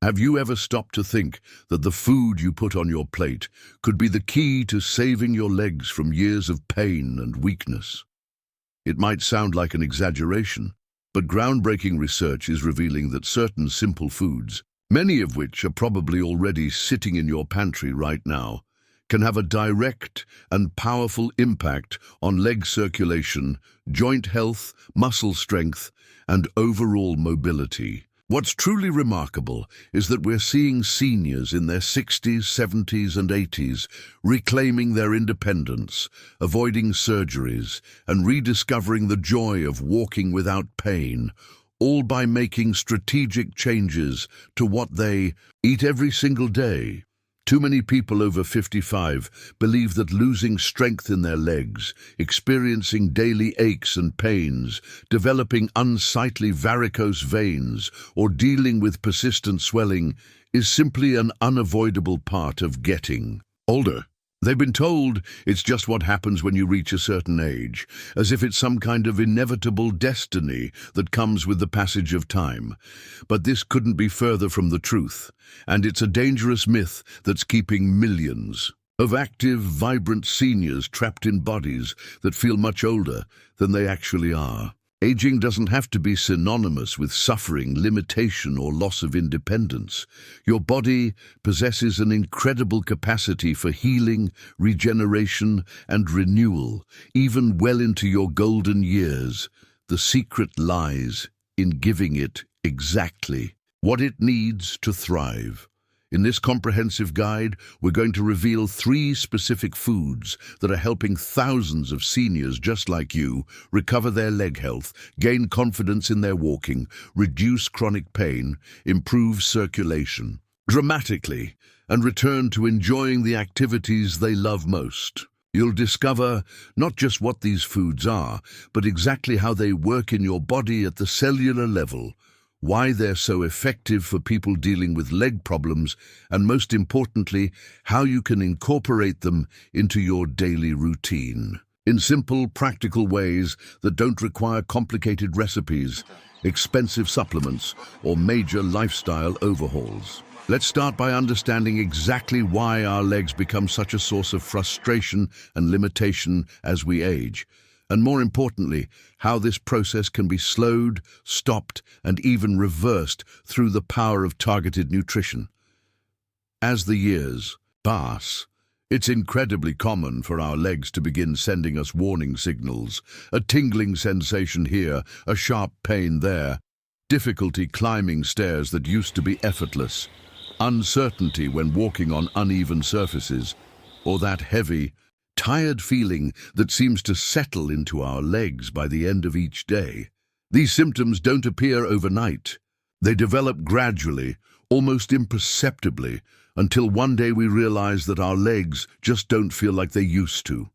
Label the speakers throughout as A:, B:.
A: Have you ever stopped to think that the food you put on your plate could be the key to saving your legs from years of pain and weakness? It might sound like an exaggeration, but groundbreaking research is revealing that certain simple foods, many of which are probably already sitting in your pantry right now, can have a direct and powerful impact on leg circulation, joint health, muscle strength, and overall mobility. What's truly remarkable is that we're seeing seniors in their 60s, 70s, and 80s reclaiming their independence, avoiding surgeries, and rediscovering the joy of walking without pain, all by making strategic changes to what they eat every single day. Too many people over 55 believe that losing strength in their legs, experiencing daily aches and pains, developing unsightly varicose veins, or dealing with persistent swelling is simply an unavoidable part of getting older. They've been told it's just what happens when you reach a certain age, as if it's some kind of inevitable destiny that comes with the passage of time. But this couldn't be further from the truth, and it's a dangerous myth that's keeping millions of active, vibrant seniors trapped in bodies that feel much older than they actually are. Aging doesn't have to be synonymous with suffering, limitation, or loss of independence. Your body possesses an incredible capacity for healing, regeneration, and renewal, even well into your golden years. The secret lies in giving it exactly what it needs to thrive. In this comprehensive guide, we're going to reveal 3 specific foods that are helping thousands of seniors just like you recover their leg health, gain confidence in their walking, reduce chronic pain, improve circulation dramatically, and return to enjoying the activities they love most. You'll discover not just what these foods are, but exactly how they work in your body at the cellular level, why they're so effective for people dealing with leg problems, and most importantly, how you can incorporate them into your daily routine in simple, practical ways that don't require complicated recipes, expensive supplements, or major lifestyle overhauls. Let's start by understanding exactly why our legs become such a source of frustration and limitation as we age, and more importantly, how this process can be slowed, stopped, and even reversed through the power of targeted nutrition. As the years pass, it's incredibly common for our legs to begin sending us warning signals, a tingling sensation here, a sharp pain there, difficulty climbing stairs that used to be effortless, uncertainty when walking on uneven surfaces, or that heavy, tired feeling that seems to settle into our legs by the end of each day. These symptoms don't appear overnight. They develop gradually, almost imperceptibly, until one day we realize that our legs just don't feel like they used to.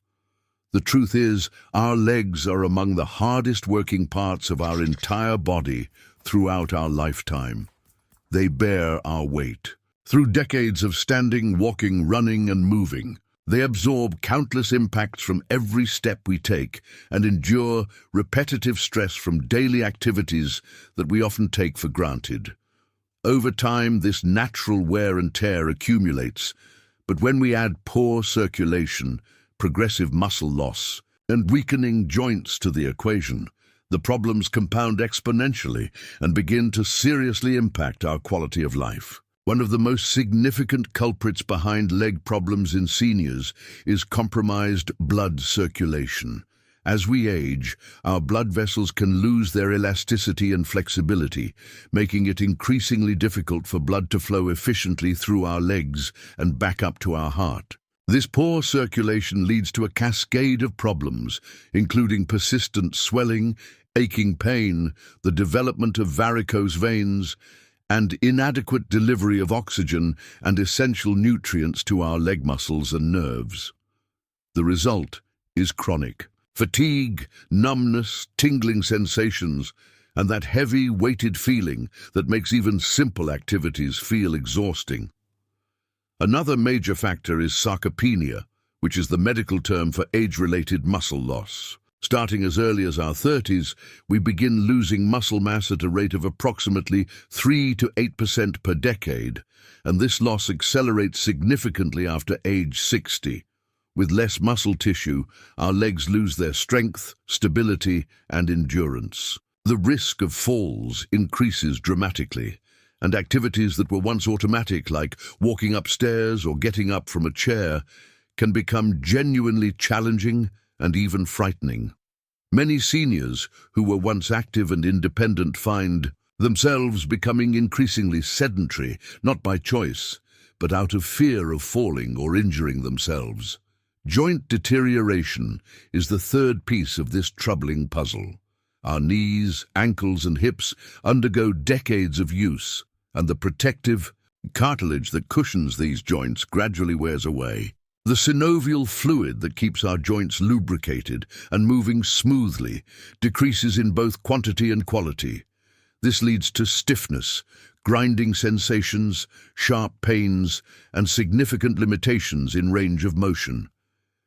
A: The truth is, our legs are among the hardest working parts of our entire body throughout our lifetime. They bear our weight. Through decades of standing, walking, running, and moving, they absorb countless impacts from every step we take and endure repetitive stress from daily activities that we often take for granted. Over time, this natural wear and tear accumulates, but when we add poor circulation, progressive muscle loss, and weakening joints to the equation, the problems compound exponentially and begin to seriously impact our quality of life. One of the most significant culprits behind leg problems in seniors is compromised blood circulation. As we age, our blood vessels can lose their elasticity and flexibility, making it increasingly difficult for blood to flow efficiently through our legs and back up to our heart. This poor circulation leads to a cascade of problems, including persistent swelling, aching pain, the development of varicose veins, and inadequate delivery of oxygen and essential nutrients to our leg muscles and nerves. The result is chronic fatigue, numbness, tingling sensations, and that heavy, weighted feeling that makes even simple activities feel exhausting. Another major factor is sarcopenia, which is the medical term for age-related muscle loss. Starting as early as our 30s, we begin losing muscle mass at a rate of approximately 3 to 8% per decade, and this loss accelerates significantly after age 60. With less muscle tissue, our legs lose their strength, stability, and endurance. The risk of falls increases dramatically, and activities that were once automatic, like walking upstairs or getting up from a chair, can become genuinely challenging and even frightening. Many seniors who were once active and independent find themselves becoming increasingly sedentary, not by choice, but out of fear of falling or injuring themselves. Joint deterioration is the third piece of this troubling puzzle. Our knees, ankles, and hips undergo decades of use, and the protective cartilage that cushions these joints gradually wears away. The synovial fluid that keeps our joints lubricated and moving smoothly decreases in both quantity and quality. This leads to stiffness, grinding sensations, sharp pains, and significant limitations in range of motion.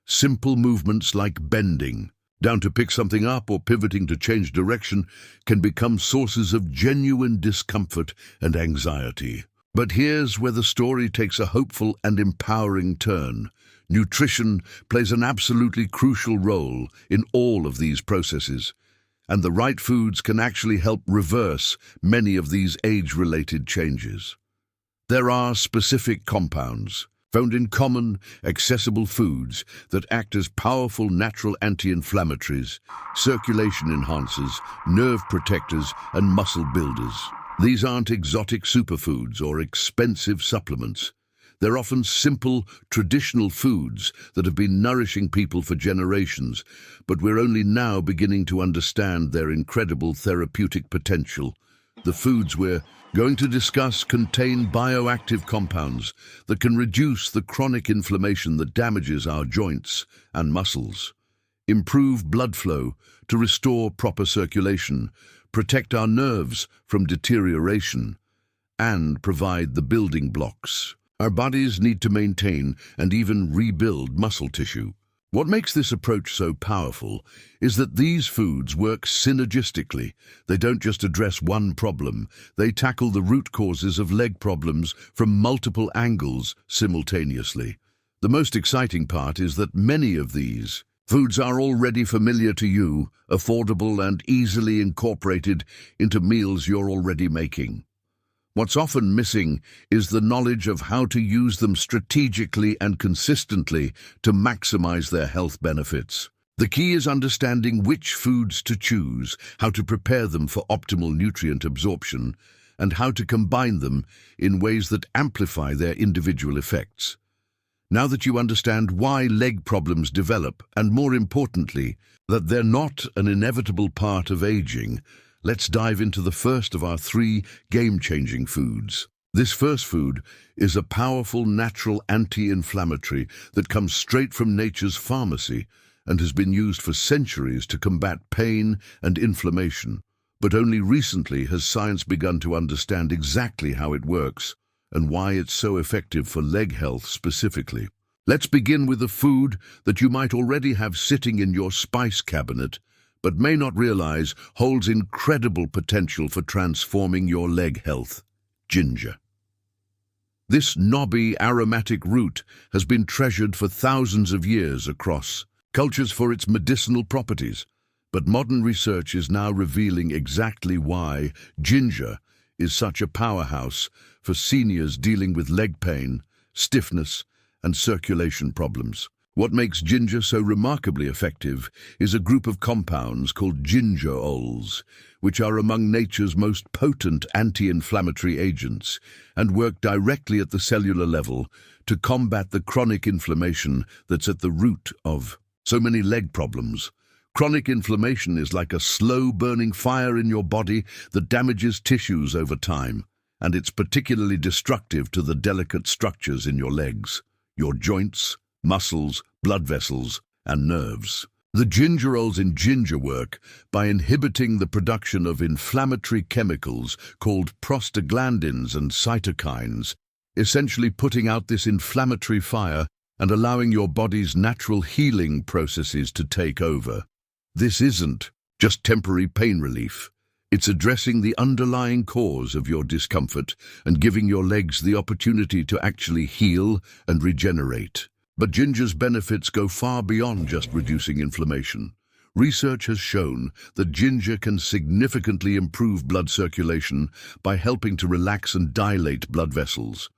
A: Simple movements like bending, down to pick something up or pivoting to change direction, can become sources of genuine discomfort and anxiety. But here's where the story takes a hopeful and empowering turn. Nutrition plays an absolutely crucial role in all of these processes, and the right foods can actually help reverse many of these age-related changes. There are specific compounds found in common, accessible foods that act as powerful natural anti-inflammatories, circulation enhancers, nerve protectors, and muscle builders. These aren't exotic superfoods or expensive supplements. They're often simple, traditional foods that have been nourishing people for generations, but we're only now beginning to understand their incredible therapeutic potential. The foods we're going to discuss contain bioactive compounds that can reduce the chronic inflammation that damages our joints and muscles, improve blood flow to restore proper circulation, protect our nerves from deterioration, and provide the building blocks our bodies need to maintain and even rebuild muscle tissue. What makes this approach so powerful is that these foods work synergistically. They don't just address one problem, they tackle the root causes of leg problems from multiple angles simultaneously. The most exciting part is that many of these foods are already familiar to you, affordable and easily incorporated into meals you're already making. What's often missing is the knowledge of how to use them strategically and consistently to maximize their health benefits. The key is understanding which foods to choose, how to prepare them for optimal nutrient absorption, and how to combine them in ways that amplify their individual effects. Now that you understand why leg problems develop, and more importantly, that they're not an inevitable part of aging, let's dive into the first of our 3 game-changing foods. This first food is a powerful natural anti-inflammatory that comes straight from nature's pharmacy and has been used for centuries to combat pain and inflammation. But only recently has science begun to understand exactly how it works and why it's so effective for leg health specifically. Let's begin with a food that you might already have sitting in your spice cabinet, but may not realize holds incredible potential for transforming your leg health: ginger. This knobby, aromatic root has been treasured for thousands of years across cultures for its medicinal properties, but modern research is now revealing exactly why ginger is such a powerhouse for seniors dealing with leg pain, stiffness, and circulation problems. What makes ginger so remarkably effective is a group of compounds called gingerols, which are among nature's most potent anti-inflammatory agents and work directly at the cellular level to combat the chronic inflammation that's at the root of so many leg problems. Chronic inflammation is like a slow-burning fire in your body that damages tissues over time, and it's particularly destructive to the delicate structures in your legs, your joints, muscles, blood vessels, and nerves. The gingerols in ginger work by inhibiting the production of inflammatory chemicals called prostaglandins and cytokines, essentially putting out this inflammatory fire and allowing your body's natural healing processes to take over. This isn't just temporary pain relief. It's addressing the underlying cause of your discomfort and giving your legs the opportunity to actually heal and regenerate. But ginger's benefits go far beyond just reducing inflammation. Research has shown that ginger can significantly improve blood circulation by helping to relax and dilate blood vessels,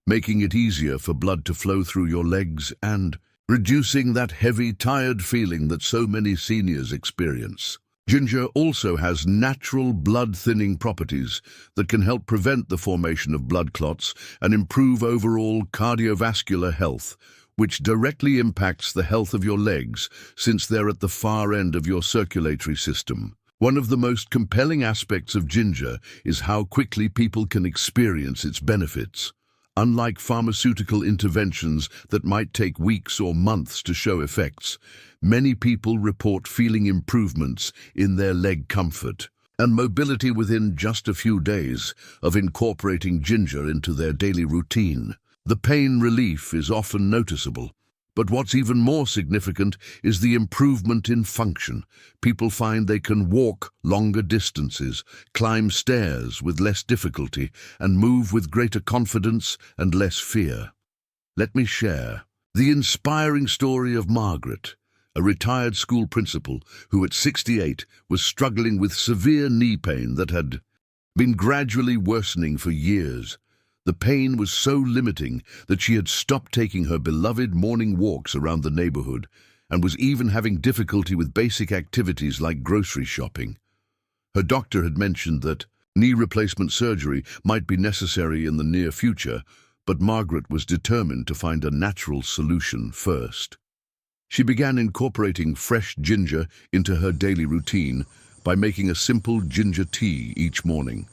A: making it easier for blood to flow through your legs and reducing that heavy, tired feeling that so many seniors experience. Ginger also has natural blood-thinning properties that can help prevent the formation of blood clots and improve overall cardiovascular health, which directly impacts the health of your legs since they're at the far end of your circulatory system. One of the most compelling aspects of ginger is how quickly people can experience its benefits. Unlike pharmaceutical interventions that might take weeks or months to show effects, many people report feeling improvements in their leg comfort and mobility within just a few days of incorporating ginger into their daily routine. The pain relief is often noticeable, but what's even more significant is the improvement in function. People find they can walk longer distances, climb stairs with less difficulty, and move with greater confidence and less fear. Let me share the inspiring story of Margaret, a retired school principal who at 68 was struggling with severe knee pain that had been gradually worsening for years. The pain was so limiting that she had stopped taking her beloved morning walks around the neighborhood and was even having difficulty with basic activities like grocery shopping. Her doctor had mentioned that knee replacement surgery might be necessary in the near future, but Margaret was determined to find a natural solution first. She began incorporating fresh ginger into her daily routine by making a simple ginger tea each morning.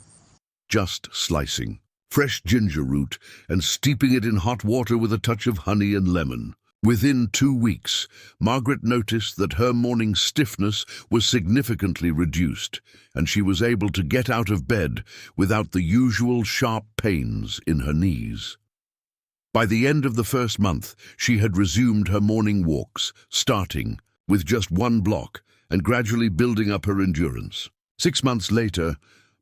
A: Just slicing fresh ginger root and steeping it in hot water with a touch of honey and lemon. Within 2 weeks, Margaret noticed that her morning stiffness was significantly reduced, and she was able to get out of bed without the usual sharp pains in her knees. By the end of the first month, she had resumed her morning walks, starting with just 1 block and gradually building up her endurance. 6 months later,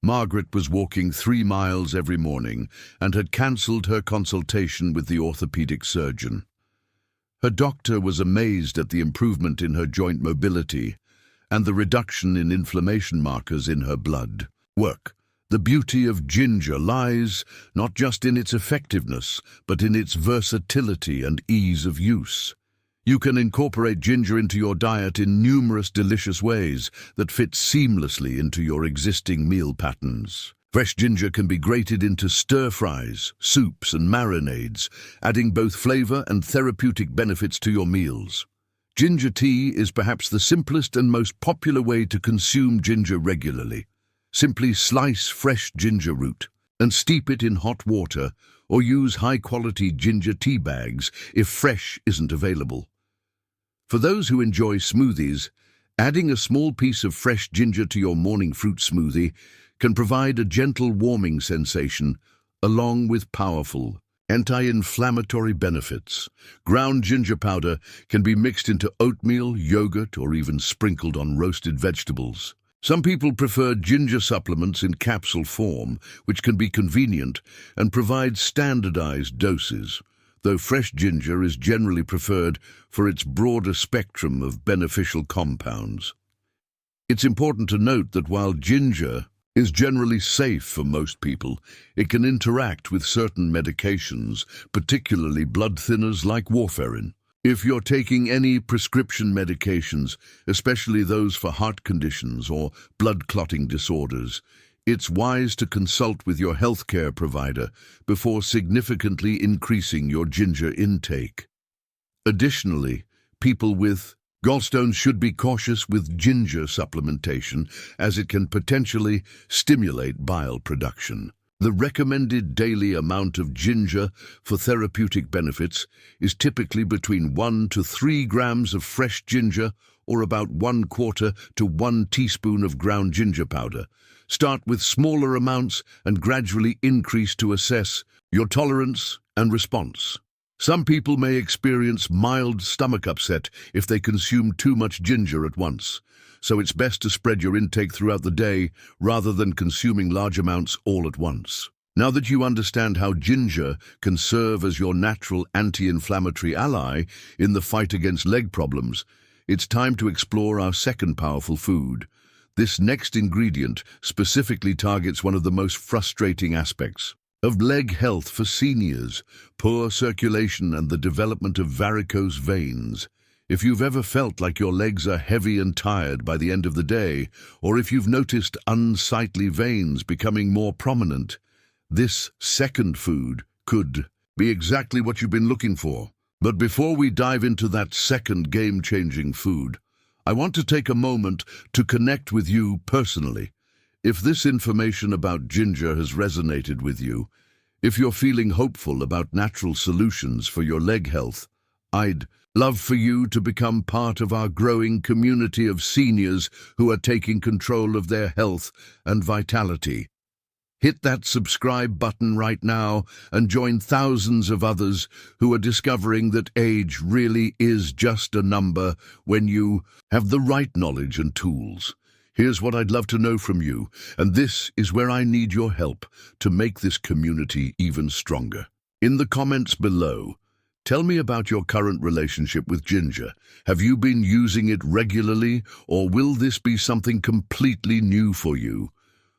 A: Margaret was walking 3 miles every morning and had cancelled her consultation with the orthopedic surgeon. Her doctor was amazed at the improvement in her joint mobility and the reduction in inflammation markers in her blood. The beauty of ginger lies not just in its effectiveness, but in its versatility and ease of use. You can incorporate ginger into your diet in numerous delicious ways that fit seamlessly into your existing meal patterns. Fresh ginger can be grated into stir-fries, soups, and marinades, adding both flavor and therapeutic benefits to your meals. Ginger tea is perhaps the simplest and most popular way to consume ginger regularly. Simply slice fresh ginger root and steep it in hot water, or use high-quality ginger tea bags if fresh isn't available. For those who enjoy smoothies, adding a small piece of fresh ginger to your morning fruit smoothie can provide a gentle warming sensation along with powerful anti-inflammatory benefits. Ground ginger powder can be mixed into oatmeal, yogurt, or even sprinkled on roasted vegetables. Some people prefer ginger supplements in capsule form, which can be convenient and provide standardized doses, though fresh ginger is generally preferred for its broader spectrum of beneficial compounds. It's important to note that while ginger is generally safe for most people, it can interact with certain medications, particularly blood thinners like warfarin. If you're taking any prescription medications, especially those for heart conditions or blood clotting disorders, it's wise to consult with your healthcare provider before significantly increasing your ginger intake. Additionally, people with gallstones should be cautious with ginger supplementation, as it can potentially stimulate bile production. The recommended daily amount of ginger for therapeutic benefits is typically between 1 to 3 grams of fresh ginger or about 1/4 to 1 teaspoon of ground ginger powder. Start with smaller amounts and gradually increase to assess your tolerance and response. Some people may experience mild stomach upset if they consume too much ginger at once, so it's best to spread your intake throughout the day rather than consuming large amounts all at once. Now that you understand how ginger can serve as your natural anti-inflammatory ally in the fight against leg problems, it's time to explore our second powerful food. This next ingredient specifically targets one of the most frustrating aspects of leg health for seniors: poor circulation and the development of varicose veins. If you've ever felt like your legs are heavy and tired by the end of the day, or if you've noticed unsightly veins becoming more prominent, this second food could be exactly what you've been looking for. But before we dive into that second game-changing food, I want to take a moment to connect with you personally. If this information about ginger has resonated with you, if you're feeling hopeful about natural solutions for your leg health, I'd love for you to become part of our growing community of seniors who are taking control of their health and vitality. Hit that subscribe button right now and join thousands of others who are discovering that age really is just a number when you have the right knowledge and tools. Here's what I'd love to know from you, and this is where I need your help to make this community even stronger. In the comments below, tell me about your current relationship with ginger. Have you been using it regularly, or will this be something completely new for you?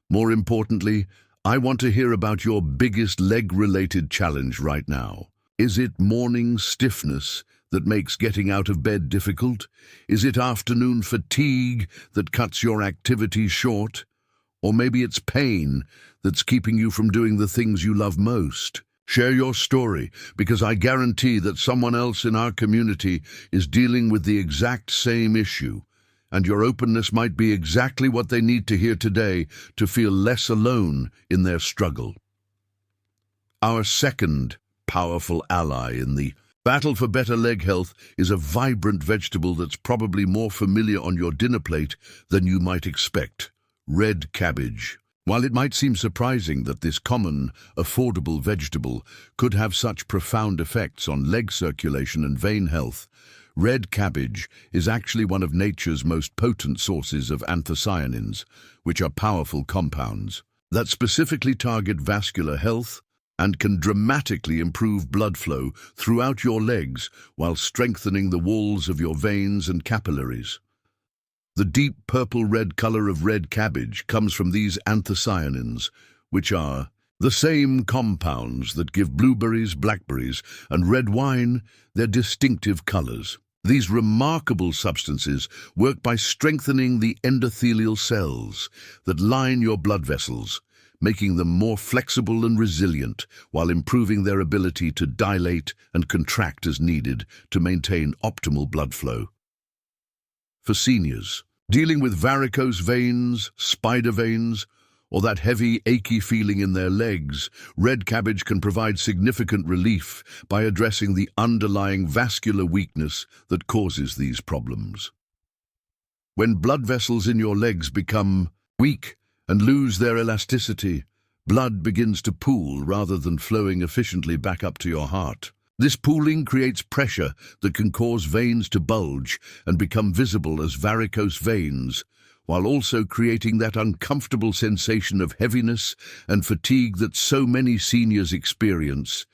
A: More importantly, I want to hear about your biggest leg-related challenge right now. Is it morning stiffness that makes getting out of bed difficult? Is it afternoon fatigue that cuts your activity short? Or maybe it's pain that's keeping you from doing the things you love most? Share your story, because I guarantee that someone else in our community is dealing with the exact same issue, and your openness might be exactly what they need to hear today to feel less alone in their struggle. Our second powerful ally in the battle for better leg health is a vibrant vegetable that's probably more familiar on your dinner plate than you might expect: red cabbage. While it might seem surprising that this common, affordable vegetable could have such profound effects on leg circulation and vein health, red cabbage is actually one of nature's most potent sources of anthocyanins, which are powerful compounds that specifically target vascular health and can dramatically improve blood flow throughout your legs while strengthening the walls of your veins and capillaries. The deep purple-red color of red cabbage comes from these anthocyanins, which are the same compounds that give blueberries, blackberries, and red wine their distinctive colors. These remarkable substances work by strengthening the endothelial cells that line your blood vessels, making them more flexible and resilient while improving their ability to dilate and contract as needed to maintain optimal blood flow. For seniors dealing with varicose veins, spider veins, or that heavy, achy feeling in their legs, red cabbage can provide significant relief by addressing the underlying vascular weakness that causes these problems. When blood vessels in your legs become weak and lose their elasticity, blood begins to pool rather than flowing efficiently back up to your heart. This pooling creates pressure that can cause veins to bulge and become visible as varicose veins, while also creating that uncomfortable sensation of heaviness and fatigue that so many seniors experience,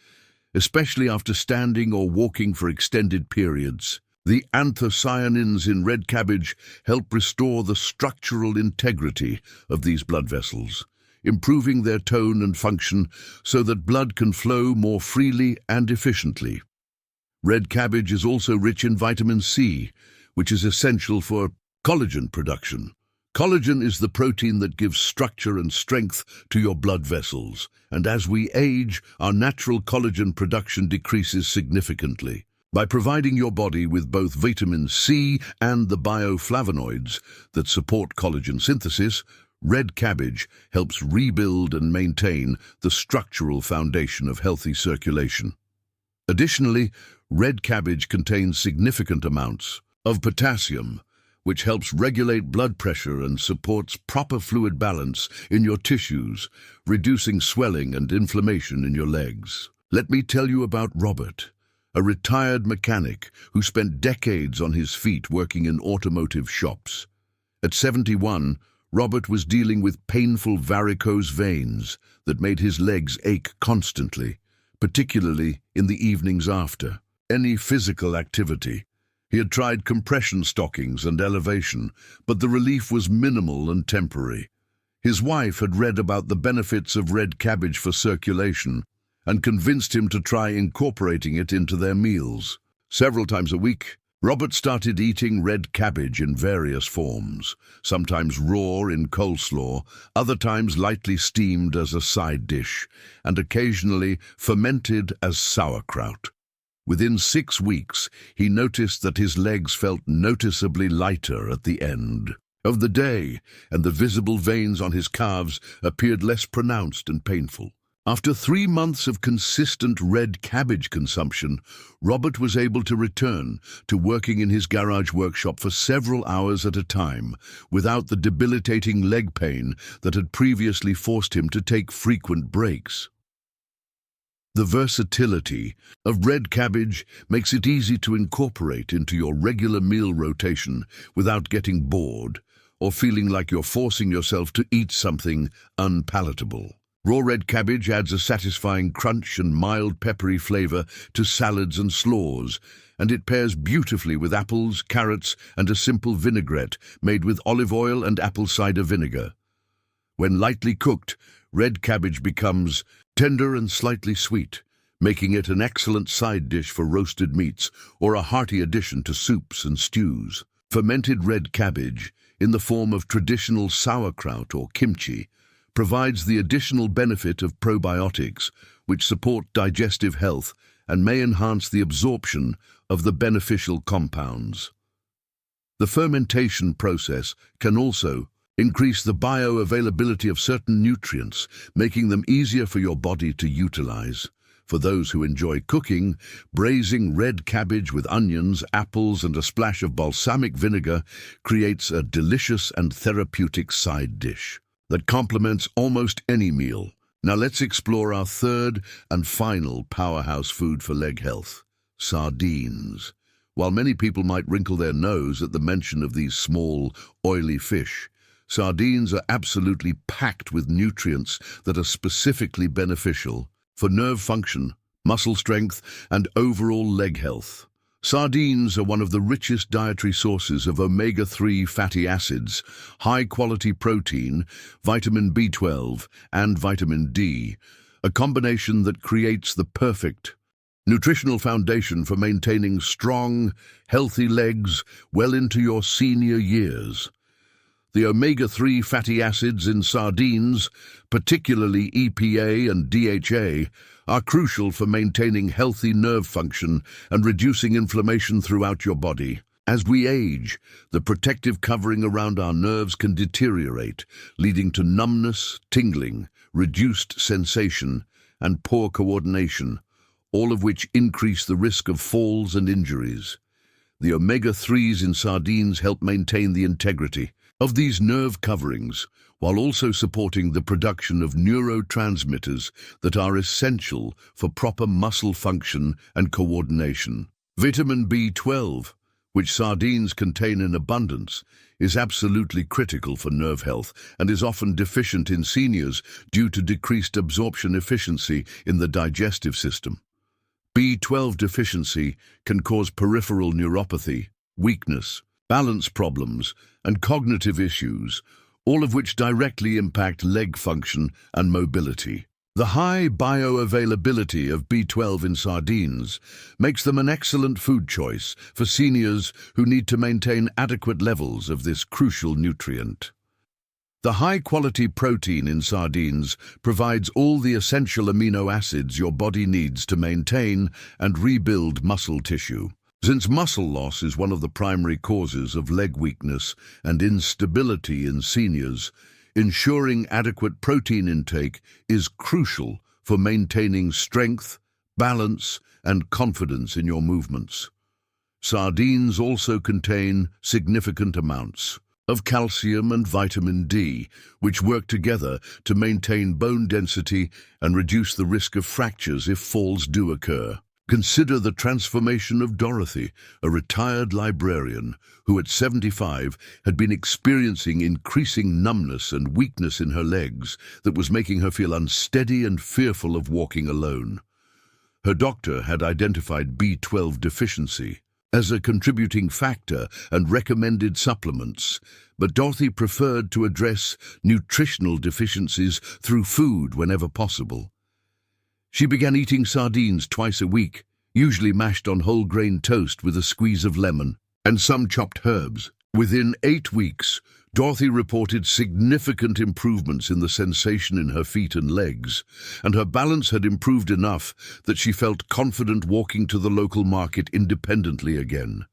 A: especially after standing or walking for extended periods. The anthocyanins in red cabbage help restore the structural integrity of these blood vessels, improving their tone and function so that blood can flow more freely and efficiently. Red cabbage is also rich in vitamin C, which is essential for collagen production. Collagen is the protein that gives structure and strength to your blood vessels, and as we age, our natural collagen production decreases significantly. By providing your body with both vitamin C and the bioflavonoids that support collagen synthesis, red cabbage helps rebuild and maintain the structural foundation of healthy circulation. Additionally, red cabbage contains significant amounts of potassium, which helps regulate blood pressure and supports proper fluid balance in your tissues, reducing swelling and inflammation in your legs. Let me tell you about Robert, a retired mechanic who spent decades on his feet working in automotive shops. At 71, Robert was dealing with painful varicose veins that made his legs ache constantly, particularly in the evenings after any physical activity. He had tried compression stockings and elevation, but the relief was minimal and temporary. His wife had read about the benefits of red cabbage for circulation and convinced him to try incorporating it into their meals. Several times a week, Robert started eating red cabbage in various forms, sometimes raw in coleslaw, other times lightly steamed as a side dish, and occasionally fermented as sauerkraut. Within 6 weeks, he noticed that his legs felt noticeably lighter at the end of the day, and the visible veins on his calves appeared less pronounced and painful. After 3 months of consistent red cabbage consumption, Robert was able to return to working in his garage workshop for several hours at a time, without the debilitating leg pain that had previously forced him to take frequent breaks. The versatility of red cabbage makes it easy to incorporate into your regular meal rotation without getting bored or feeling like you're forcing yourself to eat something unpalatable. Raw red cabbage adds a satisfying crunch and mild peppery flavor to salads and slaws, and it pairs beautifully with apples, carrots, and a simple vinaigrette made with olive oil and apple cider vinegar. When lightly cooked, red cabbage becomes tender and slightly sweet, making it an excellent side dish for roasted meats or a hearty addition to soups and stews. Fermented red cabbage, in the form of traditional sauerkraut or kimchi, provides the additional benefit of probiotics, which support digestive health and may enhance the absorption of the beneficial compounds. The fermentation process can also increase the bioavailability of certain nutrients, making them easier for your body to utilize. For those who enjoy cooking, braising red cabbage with onions, apples, and a splash of balsamic vinegar creates a delicious and therapeutic side dish that complements almost any meal. Now let's explore our third and final powerhouse food for leg health: sardines. While many people might wrinkle their nose at the mention of these small, oily fish, sardines are absolutely packed with nutrients that are specifically beneficial for nerve function, muscle strength, and overall leg health. Sardines are one of the richest dietary sources of omega-3 fatty acids, high-quality protein, vitamin B12, and vitamin D, a combination that creates the perfect nutritional foundation for maintaining strong, healthy legs well into your senior years. The omega-3 fatty acids in sardines, particularly EPA and DHA, are crucial for maintaining healthy nerve function and reducing inflammation throughout your body. As we age, the protective covering around our nerves can deteriorate, leading to numbness, tingling, reduced sensation, and poor coordination, all of which increase the risk of falls and injuries. The omega-3s in sardines help maintain the integrity of these nerve coverings, while also supporting the production of neurotransmitters that are essential for proper muscle function and coordination. Vitamin B12, which sardines contain in abundance, is absolutely critical for nerve health and is often deficient in seniors due to decreased absorption efficiency in the digestive system. B12 deficiency can cause peripheral neuropathy, weakness, balance problems, and cognitive issues, all of which directly impact leg function and mobility. The high bioavailability of B12 in sardines makes them an excellent food choice for seniors who need to maintain adequate levels of this crucial nutrient. The high-quality protein in sardines provides all the essential amino acids your body needs to maintain and rebuild muscle tissue. Since muscle loss is one of the primary causes of leg weakness and instability in seniors, ensuring adequate protein intake is crucial for maintaining strength, balance, and confidence in your movements. Sardines also contain significant amounts of calcium and vitamin D, which work together to maintain bone density and reduce the risk of fractures if falls do occur. Consider the transformation of Dorothy, a retired librarian who at 75 had been experiencing increasing numbness and weakness in her legs that was making her feel unsteady and fearful of walking alone. Her doctor had identified B12 deficiency as a contributing factor and recommended supplements, but Dorothy preferred to address nutritional deficiencies through food whenever possible. She began eating sardines twice a week, usually mashed on whole grain toast with a squeeze of lemon and some chopped herbs. Within 8 weeks, Dorothy reported significant improvements in the sensation in her feet and legs, and her balance had improved enough that she felt confident walking to the local market independently again.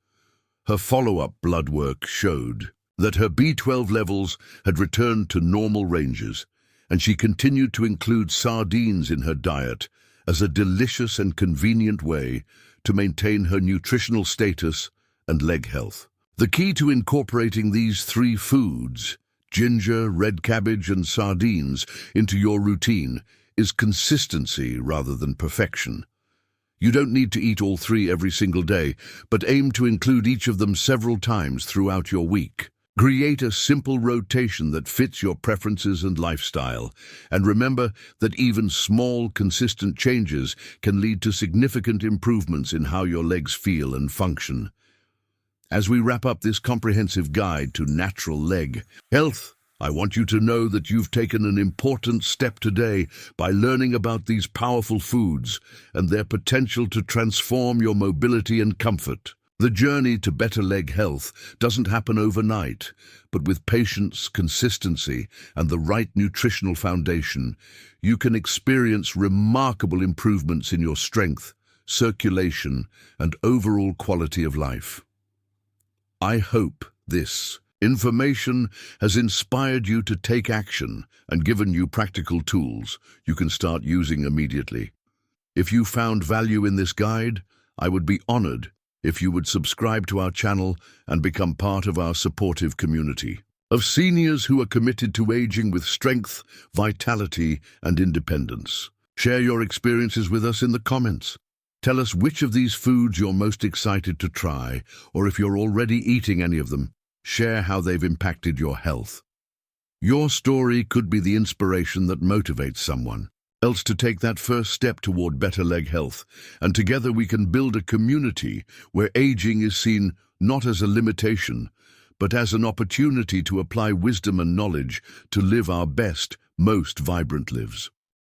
A: Her follow-up blood work showed that her B12 levels had returned to normal ranges, and she continued to include sardines in her diet as a delicious and convenient way to maintain her nutritional status and leg health. The key to incorporating these 3 foods, ginger, red cabbage, and sardines, into your routine is consistency rather than perfection. You don't need to eat all 3 every single day, but aim to include each of them several times throughout your week. Create a simple rotation that fits your preferences and lifestyle, and remember that even small, consistent changes can lead to significant improvements in how your legs feel and function. As we wrap up this comprehensive guide to natural leg health, I want you to know that you've taken an important step today by learning about these powerful foods and their potential to transform your mobility and comfort. The journey to better leg health doesn't happen overnight, but with patience, consistency, and the right nutritional foundation, you can experience remarkable improvements in your strength, circulation, and overall quality of life. I hope this information has inspired you to take action and given you practical tools you can start using immediately. If you found value in this guide, I would be honored if you would subscribe to our channel and become part of our supportive community of seniors who are committed to aging with strength, vitality, and independence. Share your experiences with us in the comments. Tell us which of these foods you're most excited to try, or if you're already eating any of them, share how they've impacted your health. Your story could be the inspiration that motivates someone else to take that first step toward better leg health, and together we can build a community where aging is seen not as a limitation, but as an opportunity to apply wisdom and knowledge to live our best, most vibrant lives.